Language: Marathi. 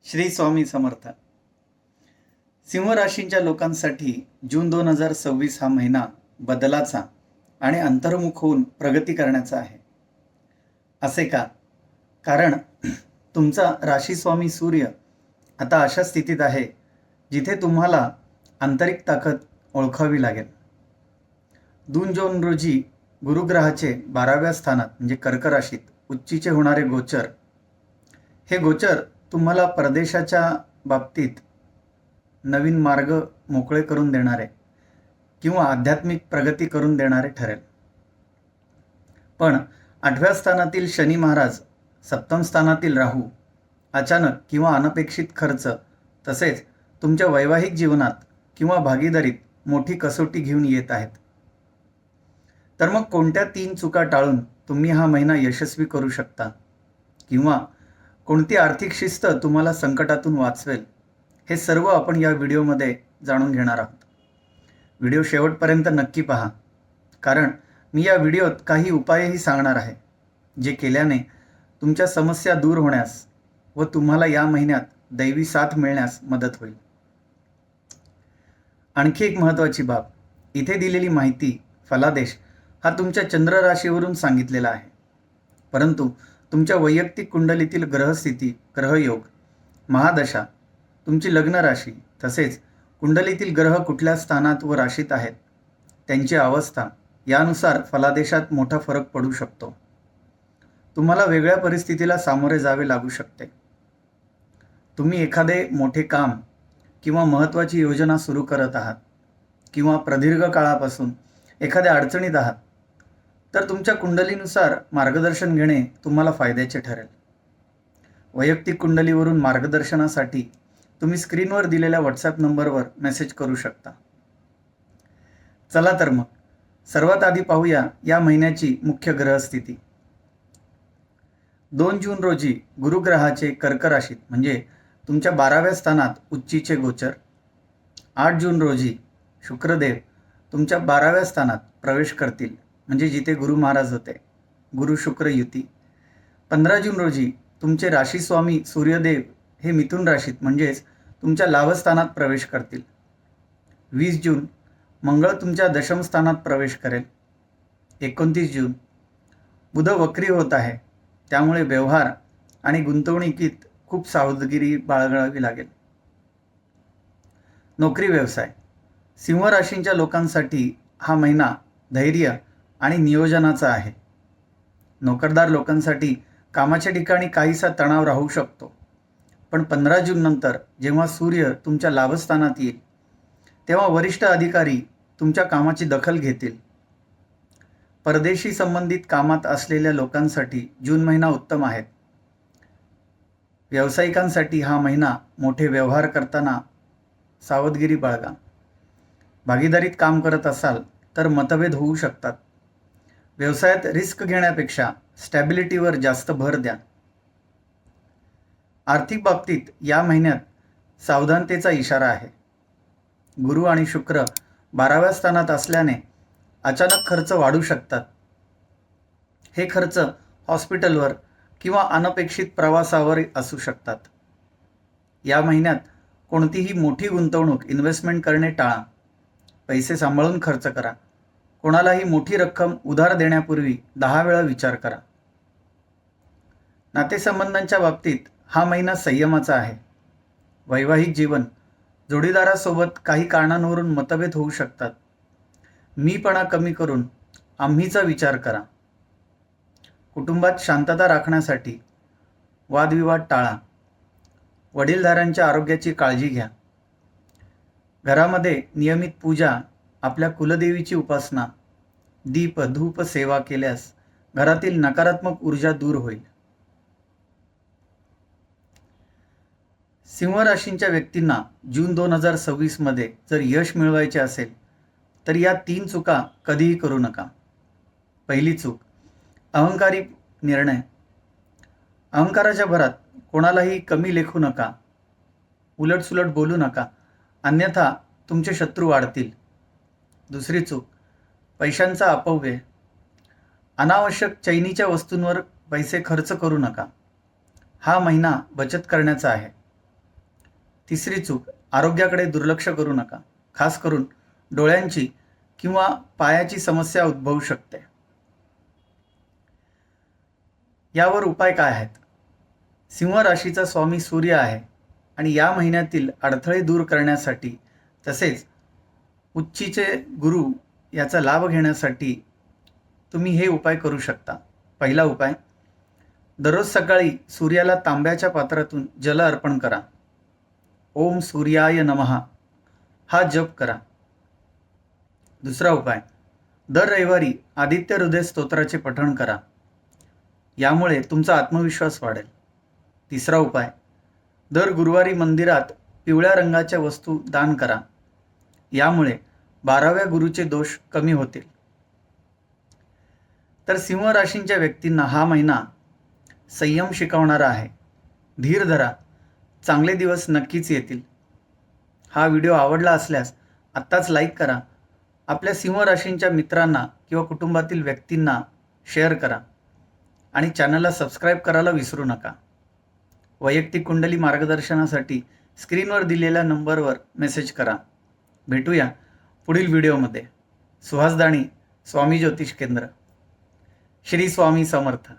श्री स्वामी समर्थ. सिंह राशींच्या लोकांसाठी जून 2026 हा महिना बदलाचा आणि अंतर्मुख होऊन प्रगती करण्याचा आहे. असे का? कारण तुमचा राशी स्वामी सूर्य आता अशा स्थितीत आहे जिथे तुम्हाला आंतरिक ताकद ओळखावी लागेल. 2 जून रोजी गुरुग्रहाचे 12व्या स्थानात म्हणजे कर्क राशीत उच्चीचे होणारे गोचर, हे गोचर तुम्हाला परदेशाच्या बाबतीत नवीन मार्ग मोकळे करून देणारे किंवा आध्यात्मिक प्रगती करून देणारे ठरेल. पण 8व्या स्थानातील शनी महाराज, 7म स्थानातील राहू अचानक किंवा अनपेक्षित खर्च तसेच तुमच्या वैवाहिक जीवनात किंवा भागीदारीत मोठी कसोटी घेऊन येत आहेत. तर मग कोणत्या 3 चुका टाळून तुम्ही हा महिना यशस्वी करू शकता किंवा कोणती आर्थिक शिस्त तुम्हाला संकटातून वाचवेल, हे सर्व आपण या व्हिडिओमध्ये जाणून घेणार आहोत. व्हिडिओ शेवटपर्यंत नक्की पहा, कारण मी या व्हिडिओत काही उपायही सांगणार आहे जे केल्याने तुमच्या समस्या दूर होण्यास व तुम्हाला या महिन्यात दैवी साथ मिळण्यास मदत होईल. आणखी एक महत्त्वाची बाब, इथे दिलेली माहिती फलादेश हा तुमच्या चंद्र राशीवरून सांगितलेला आहे, परंतु तुमच्या वैयक्तिक कुंडलीतील ग्रहस्थिती, ग्रहयोग, महादशा, तुमची लग्न राशी तसेच कुंडलीतील ग्रह कुठल्या स्थानात व राशीत आहेत त्यांची अवस्था यानुसार फलादेशात मोठा फरक पडू शकतो. तुम्हाला वेगळ्या परिस्थितीला सामोरे जावे लागू शकते. तुम्ही एखादे मोठे काम किंवा महत्त्वाची योजना सुरू करत आहात किंवा प्रदीर्घ काळापासून एखाद्या अडचणीत आहात, तर तुमच्या कुंडलीनुसार मार्गदर्शन घेणे तुम्हाला फायद्याचे ठरेल. वैयक्तिक कुंडलीवरून मार्गदर्शनासाठी तुम्ही स्क्रीनवर दिलेल्या व्हॉट्सॲप नंबरवर मेसेज करू शकता. चला तर मग सर्वात आधी पाहूया या महिन्याची मुख्य ग्रहस्थिती. 2 जून रोजी गुरुग्रहाचे कर्क राशीत म्हणजे तुमच्या 12व्या स्थानात उच्चीचे गोचर. 8 जून रोजी शुक्रदेव तुमच्या 12व्या स्थानात प्रवेश करतील म्हणजे जिथे गुरु महाराज होते, गुरु शुक्र युती. 15 जून रोजी तुमचे राशी स्वामी सूर्यदेव हे मिथुन राशीत म्हणजेच तुमच्या लाभस्थानात प्रवेश करतील. 20 जून मंगळ तुमच्या दशम स्थानात प्रवेश करेल. 29 जून बुध वक्री होत आहे, त्यामुळे व्यवहार आणि गुंतवणुकीत खूप सावधगिरी बाळगावी लागेल. नोकरी व्यवसाय, सिंह राशींच्या लोकांसाठी हा महिना धैर्य आणि नियोजनाचा आहे. नोकरदार लोकांसाठी कामाच्या ठिकाणी काहीसा तणाव राहू शकतो, पण 15 जून नंतर जेव्हा सूर्य तुमच्या लाभस्थानात येईल तेव्हा वरिष्ठ अधिकारी तुमच्या कामाची दखल घेतील. परदेशी संबंधित कामात असलेल्या लोकांसाठी जून महिना उत्तम आहे. व्यावसायिकांसाठी हा महिना मोठे व्यवहार करताना सावधगिरी बाळगा. भागीदारीत काम करत असाल तर मतभेद होऊ शकतात. व्यवसायात रिस्क घेण्यापेक्षा स्टॅबिलिटीवर जास्त भर द्या. आर्थिक बाबतीत या महिन्यात सावधानतेचा इशारा आहे. गुरु आणि शुक्र 12व्या स्थानात असल्याने अचानक खर्च वाढू शकतात. हे खर्च हॉस्पिटलवर किंवा अनपेक्षित प्रवासावर असू शकतात. या महिन्यात कोणतीही मोठी गुंतवणूक इन्व्हेस्टमेंट करणे टाळा. पैसे सांभाळून खर्च करा. कोणालाही मोठी रक्कम उधार देण्यापूर्वी 10 वेळा विचार करा. नातेसंबंधांच्या बाबतीत हा महिना संयमाचा आहे. वैवाहिक जीवन, जोडीदारासोबत काही कारणांवरून मतभेद होऊ शकतात. मीपणा कमी करून आम्हीचा विचार करा. कुटुंबात शांतता राखण्यासाठी वादविवाद टाळा. वडीलधाऱ्यांच्या आरोग्याची काळजी घ्या. घरामध्ये नियमित पूजा, आपल्या कुलदेवीची उपासना, दीप धूप सेवा केल्यास घरातील नकारात्मक ऊर्जा दूर होईल. सिंह राशींच्या व्यक्तींना जून 2026 मध्ये जर यश मिळवायचे असेल तर या 3 चुका कधीही करू नका. पहिली चूक, अहंकारी निर्णय. अहंकाराच्या भरात कोणालाही कमी लेखू नका. उलटसुलट बोलू नका, अन्यथा तुमचे शत्रू वाढतील. दुसरी चूक, पैशांचा अपव्यय. अनावश्यक चैनीच्या वस्तूंवर पैसे खर्च करू नका. हा महिना बचत करण्याचा आहे. तिसरी चूक, आरोग्याकडे दुर्लक्ष करू नका. खास करून डोळ्यांची किंवा पायाची समस्या उद्भवू शकते. यावर उपाय काय आहेत? सिंह राशीचा स्वामी सूर्य आहे आणि या महिन्यातील अडथळे दूर करण्यासाठी तसेच उच्चीचे गुरु याचा लाभ घेण्यासाठी तुम्ही हे उपाय करू शकता. पहिला उपाय, दररोज सकाळी सूर्याला तांब्याच्या पात्रातून जल अर्पण करा. ओम सूर्याय नमः हा जप करा. दुसरा उपाय, दर रविवारी आदित्य हृदय स्तोत्राचे पठण करा. यामुळे तुमचा आत्मविश्वास वाढेल. तिसरा उपाय, दर गुरुवारी मंदिरात पिवळ्या रंगाच्या वस्तू दान करा. यामुळे 12व्या गुरुचे दोष कमी होतील. तर सिंह राशींच्या व्यक्तींना हा महिना संयम शिकवणारा आहे. धीर धरा, चांगले दिवस नक्कीच येतील. हा व्हिडिओ आवडला असल्यास आत्ताच लाईक करा. आपल्या सिंह राशींच्या मित्रांना किंवा कुटुंबातील व्यक्तींना शेअर करा आणि चॅनलला सबस्क्राईब करायला विसरू नका. वैयक्तिक कुंडली मार्गदर्शनासाठी स्क्रीनवर दिलेल्या नंबरवर मेसेज करा. भेटूया पुढील व्हिडिओमध्ये. सुहास दाणी, स्वामी ज्योतिष केंद्र. श्री स्वामी समर्थ.